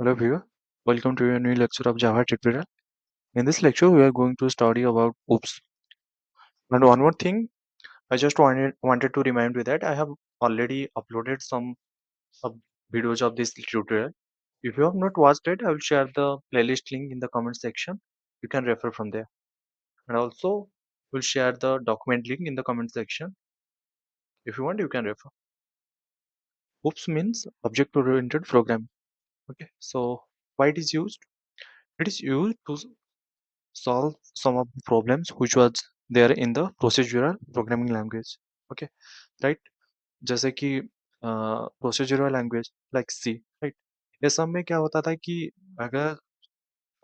Hello viewer, welcome to a new lecture of Java tutorial. In this lecture, we are going to study about OOPS. And one more thing, I just wanted to remind you that I have already uploaded some uh, videos of this tutorial. If you have not watched it, I will share the playlist link in the comment section. You can refer from there. And also, we'll share the document link in the comment section. If you want, you can refer. OOPS means object-oriented programming. Okay, so why it is used? It is used to solve some of the problems which was there in the procedural programming language. Okay, right? जैसे कि procedural language like सी, right? ये सब में क्या होता था कि अगर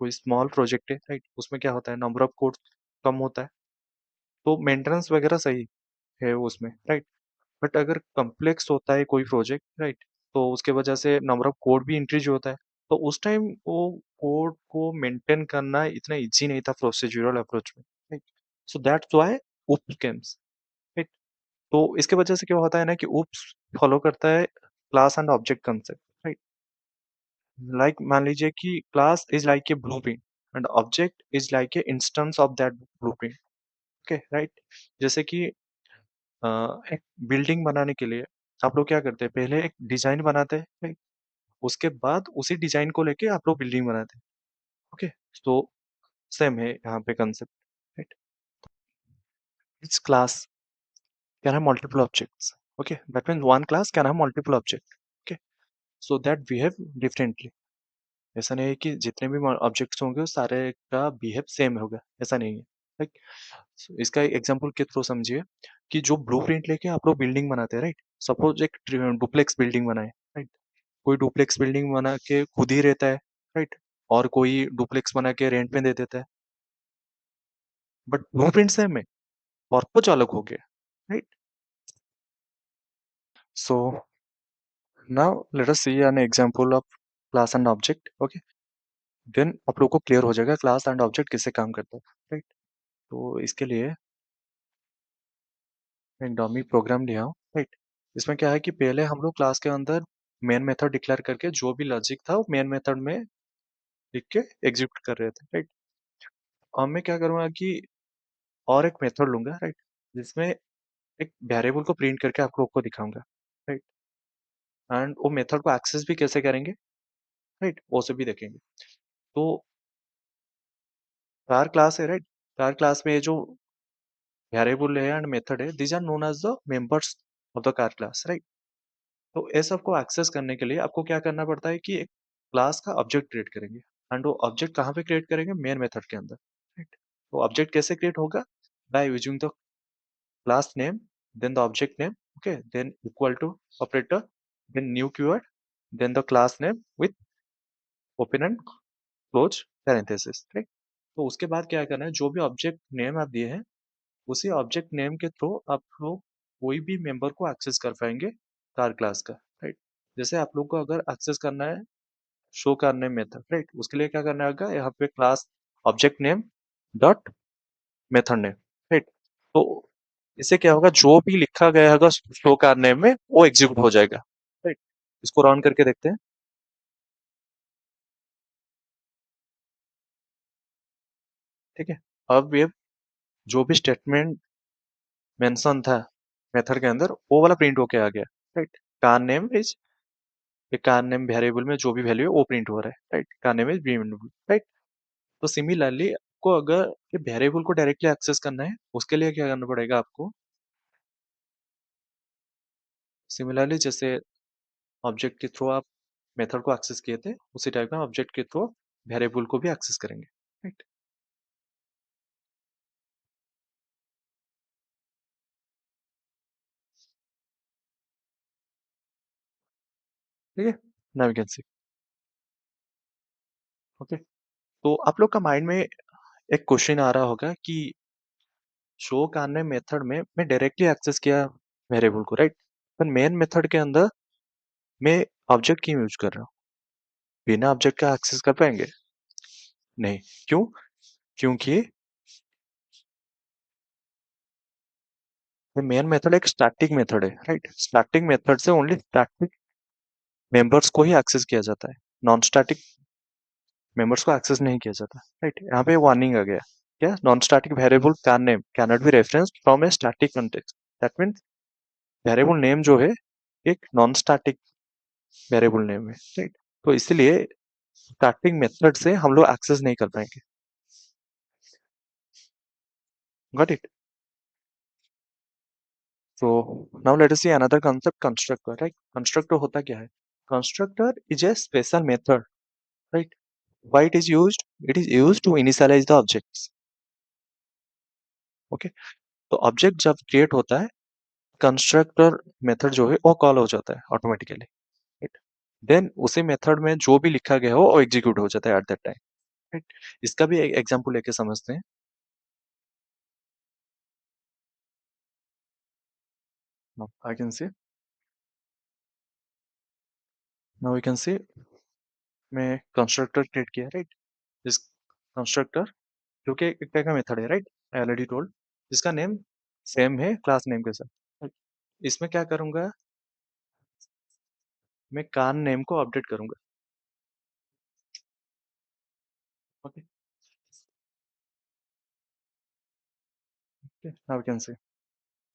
कोई स्मॉल प्रोजेक्ट है, राइट, उसमें क्या होता है, नंबर ऑफ कोड कम होता है, तो मेंटेनेंस वगैरह सही है उसमें, राइट? बट अगर कॉम्प्लेक्स होता है कोई प्रोजेक्ट, राइट, तो उसके वजह से नंबर ऑफ कोड भी इंक्रीज होता है, तो उस टाइम वो कोड को मेंटेन करना इतना इजी नहीं था प्रोसीजरल अप्रोच में, right? So that's why oops Kemps, right? तो इसके वजह से क्या होता है ना कि ऊप्स फॉलो करता है class and object concept, right? Like मान लीजिए कि class is like a blueprint and object is like a instance of that blueprint. Okay, right? जैसे कि अ, एक बिल्डिंग बनाने के लिए आप लोग क्या करते हैं, पहले एक डिजाइन बनाते हैं, right? उसके बाद उसी डिजाइन को लेके आप लोग बिल्डिंग बनाते हैं। ओके, तो सेम है यहाँ पे concept, right? It's class can have multiple objects. Okay, that means one class can have multiple object. Okay, so that behave differently. ऐसा नहीं है कि जितने भी ऑब्जेक्ट्स होंगे वो सारे का बिहेव सेम होगा, ऐसा नहीं है, राइट? इसका एग्जांपल के थ्रू समझिए कि जो ब्लूप्रिंट लेके आप लोग बिल्डिंग बनाते हैं, राइट? सपोज एक डुप्लेक्स बिल्डिंग बनाए, राइट? कोई डुप्लेक्स बिल्डिंग बना के खुद ही रहता है, राइट? और कोई डुप्लेक्स बना के रेंट पे दे देता है, बट ब्लूप्रिंट सेम है, पर्पज अलग हो गया, right? So now let us see an example of class and object. Okay, then आप लोग को क्लियर हो जाएगा क्लास एंड ऑब्जेक्ट किससे काम करता है, राइट? तो इसके लिए मैं एक डमी प्रोग्राम लिया हूँ, राइट? इसमें क्या है कि पहले हम लोग क्लास के अंदर मेन मेथड डिक्लेयर करके जो भी लॉजिक था वो मेन मेथड में लिख के एग्जीक्यूट कर रहे थे, राइट? अब मैं क्या करूँगा कि और एक मेथड लूंगा, राइट, जिसमें एक वेरिएबल को प्रिंट करके आप लोग को दिखाऊंगा, राइट? एंड वो मेथड को एक्सेस भी कैसे करेंगे, राइट, वो सब भी देखेंगे। तो कार क्लास है, राइट? कार क्लास में ये जो वेरिएबल है एंड मेथड है, these are known as the members of the car class, right? तो ये सब को एक्सेस करने के लिए आपको क्या करना पड़ता है कि एक क्लास का ऑब्जेक्ट क्रिएट करेंगे, एंड वो ऑब्जेक्ट कहाँ पे क्रिएट करेंगे, मेन मेथड के अंदर, राइट? तो ऑब्जेक्ट कैसे क्रिएट होगा, by using the class name, then the object name, okay, then equal to operator, then new keyword, then the class name with open and close parenthesis, right? तो उसके बाद क्या करना है, जो भी ऑब्जेक्ट नेम आप दिए हैं उसी ऑब्जेक्ट नेम के थ्रू आप लोग कोई भी मेंबर को एक्सेस कर पाएंगे कार क्लास का, राइट? जैसे आप लोग को अगर एक्सेस करना है show car name method, right, उसके लिए क्या करना होगा, यहाँ पे class object name dot method name, right? तो इससे क्या होगा, जो भी लिखा गया होगा शो कार नेम में वो एग्जीक्यूट हो जाएगा, राइट? इसको रन करके देखते हैं, ठीक है? अब ये जो भी स्टेटमेंट मेंशन था मेथड के अंदर वो वाला प्रिंट होके आ गया, right? Car name is, car name variable में जो भी वैल्यू है वो प्रिंट हो रहा है, right? Car name is, right? तो सिमिलरली आपको अगर ये वेरिएबल को डायरेक्टली एक्सेस करना है उसके लिए क्या करना पड़ेगा आपको, सिमिलरली जैसे ऑब्जेक्ट के थ्रू आप मेथड को एक्सेस किए थे उसी टाइप का ऑब्जेक्ट के थ्रू वेरिएबल को भी एक्सेस करेंगे, राइट? ठीक है, now we can see. Okay, तो आप लोग का माइंड में एक क्वेश्चन आ रहा होगा कि शो करने मेथड में मैं डायरेक्टली एक्सेस किया वेरिएबल को, राइट, पर मेन मेथड के अंदर मैं ऑब्जेक्ट क्यों यूज कर रहा हूँ, बिना ऑब्जेक्ट का एक्सेस कर पाएंगे? नहीं, क्यों? क्योंकि मेन मेथड एक स्टैटिक मेथड है, राइट? स्टैटिक मेथड से ओनली स्टैटिक मेंबर्स को ही एक्सेस किया जाता है, नॉन स्टैटिक मेंबर्स को एक्सेस नहीं किया जाता, राइट। यहाँ पे वार्निंग आ गया, क्या, non static variable can name can not be reference from a static context. That means variable name जो है एक नॉन स्टैटिक वेरिएबल नेम है, राइट। तो इसलिए स्टैटिक मेथड से हम लोग एक्सेस नहीं कर पाएंगे। Got it? So now let us see another concept, constructor, right? Constructor होता क्या है? Constructor is a special method, right? Why it is used? It is used to initialize the objects. Okay? तो object जब create होता है, constructor method जो है वो कॉल हो जाता है ऑटोमेटिकली, राइट। देन उसी मेथड में जो भी लिखा गया हो वो एग्जीक्यूट हो जाता है एट दैट टाइम, राइट। इसका भी एक एग्जांपल लेके समझते हैं। I can see, now we can see, मैं कंस्ट्रक्टर क्रिएट किया, राइट। दिस कंस्ट्रक्टर जो कि एक टाइप का मेथड है, राइट, आई ऑलरेडी टोल्ड, जिसका नेम सेम है क्लास नेम के साथ, right? इसमें क्या करूंगा, मैं कान नेम को अपडेट करूंगा। Okay, now we can say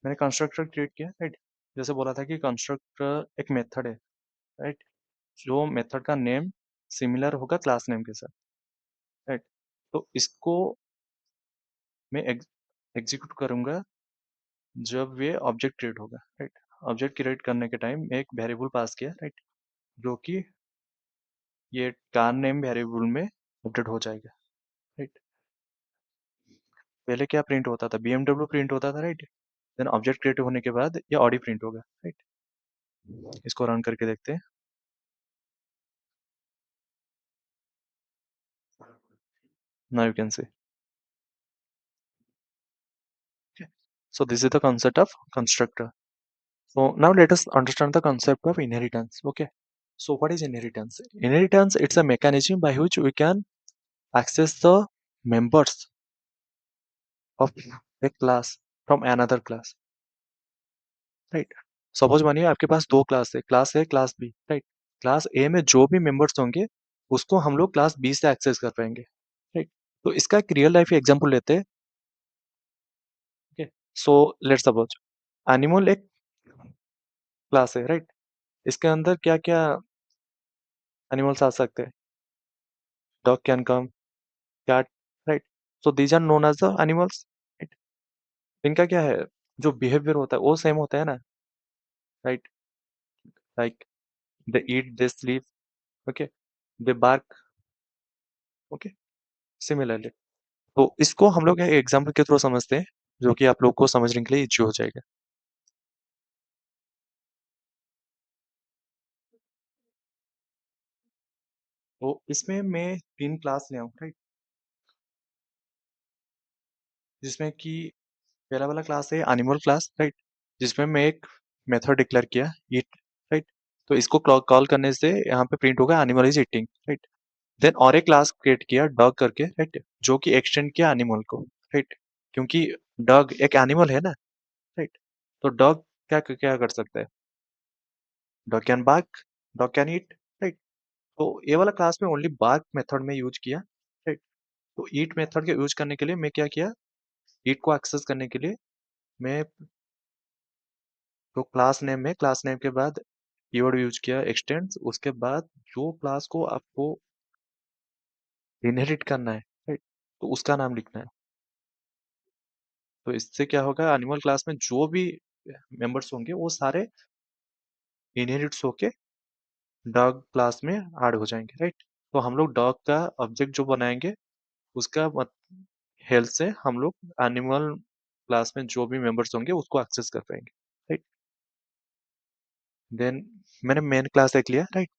मैंने कंस्ट्रक्टर क्रिएट किया, राइट। जैसे बोला था कि कंस्ट्रक्टर एक मेथड है, राइट, जो मेथड का नेम सिमिलर होगा क्लास नेम के साथ, राइट। तो इसको मैं एग्जीक्यूट करूंगा जब ये ऑब्जेक्ट क्रिएट होगा, राइट। ऑब्जेक्ट क्रिएट करने के टाइम एक वेरिएबल पास किया, राइट, जो कि ये कान नेम वेरिएबल में अपडेट हो जाएगा, राइट। पहले क्या प्रिंट होता था, BMW प्रिंट होता था, राइट। देन ऑब्जेक्ट क्रिएट होने के बाद ये ऑडी प्रिंट होगा, राइट। इसको रन करके देखते हैं। Now you can see, so this is the concept of constructor. So now let us understand the concept of inheritance. Okay, so what is inheritance? Inheritance, it's a mechanism by which we can access the members of a class from another class, right? Suppose मानिए आपके पास दो class है class B, right. Class A में जो भी members होंगे उसको हम लोग क्लास बी से एक्सेस कर पाएंगे, राइट। तो इसका एक रियल लाइफ एग्जांपल लेते हैं। Okay, so let's suppose animal एक क्लास है, राइट। इसके अंदर क्या क्या एनिमल्स आ सकते हैं? Dog can come, cat, right. So these are known as the animals, right. इनका क्या है, जो बिहेवियर होता है वो सेम होता है ना, right. Like they eat, they sleep, okay, they bark, okay, similarly. तो इसको हम लोग एक एग्जाम्पल के थ्रू समझते हैं, जो कि आप लोग को समझने के लिए इजी हो जाएगा। तो इसमें मैं तीन क्लास ले आऊँ, राइट, जिसमें कि पहला वाला क्लास है एनिमल क्लास, राइट, जिसमें मैं एक मेथड डिक्लेयर किया ईट, राइट। तो इसको कॉल करने से यहाँ पे प्रिंट होगा animal is eating, right. Then और एक क्लास क्रिएट किया डॉग करके, राइट, जो कि एक्सटेंड किया एनिमल को, राइट, क्योंकि डॉग एक एनिमल है ना, राइट। तो डॉग क्या क्या कर सकता है, dog can bark, dog can eat, right. तो ये वाला क्लास में ओनली बार्क मेथड में यूज किया, राइट। तो ईट मेथड के यूज करने के लिए मैं क्या किया, ईट को एक्सेस करने के लिए मैं तो क्लास नेम में क्लास नेम के बाद कीवर्ड यूज किया एक्सटेंड्स, उसके बाद जो क्लास को आपको इनहेरिट करना है, राइट, तो उसका नाम लिखना है। तो इससे क्या होगा, एनिमल क्लास में जो भी मेंबर्स होंगे वो सारे इनहेरिट्स होके डॉग क्लास में ऐड हो जाएंगे, राइट। तो हम लोग डॉग का ऑब्जेक्ट जो बनाएंगे उसका हेल्थ से हम लोग एनिमल क्लास में जो भी मेंबर्स होंगे उसको एक्सेस कर पाएंगे, राइट। देन मैंने मेन क्लास एक लिया, राइट।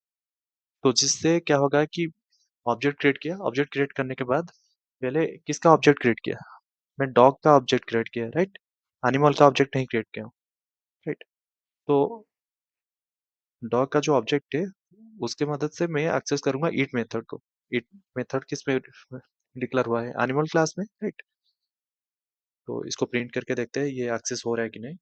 तो जिससे क्या होगा कि ऑब्जेक्ट क्रिएट किया, ऑब्जेक्ट क्रिएट करने के बाद पहले किसका ऑब्जेक्ट क्रिएट किया, मैं डॉग का ऑब्जेक्ट क्रिएट किया, राइट, एनिमल का ऑब्जेक्ट नहीं क्रिएट किया, राइट। तो डॉग का जो ऑब्जेक्ट है उसके मदद से मैं एक्सेस करूंगा ईट मेथड को। ईट मेथड किस में डिक्लेयर हुआ है, एनिमल क्लास में, राइट। तो इसको प्रिंट करके देखते हैं ये एक्सेस हो रहा है कि नहीं।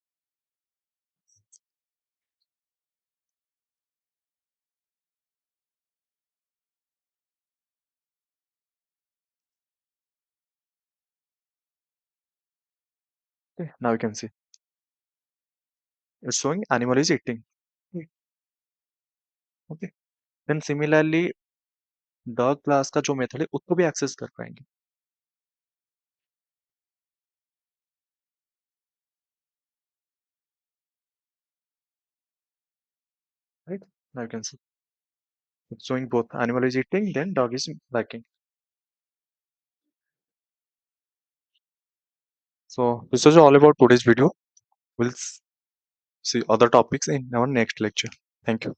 Okay, now you can see it's showing animal is eating. Okay, okay. Then similarly dog class का जो मेथड है उसको भी एक्सेस कर पाएंगे. Right, now you can see it's showing both animal is eating then dog is barking. So this was all about today's video. We'll see other topics in our next lecture. Thank you.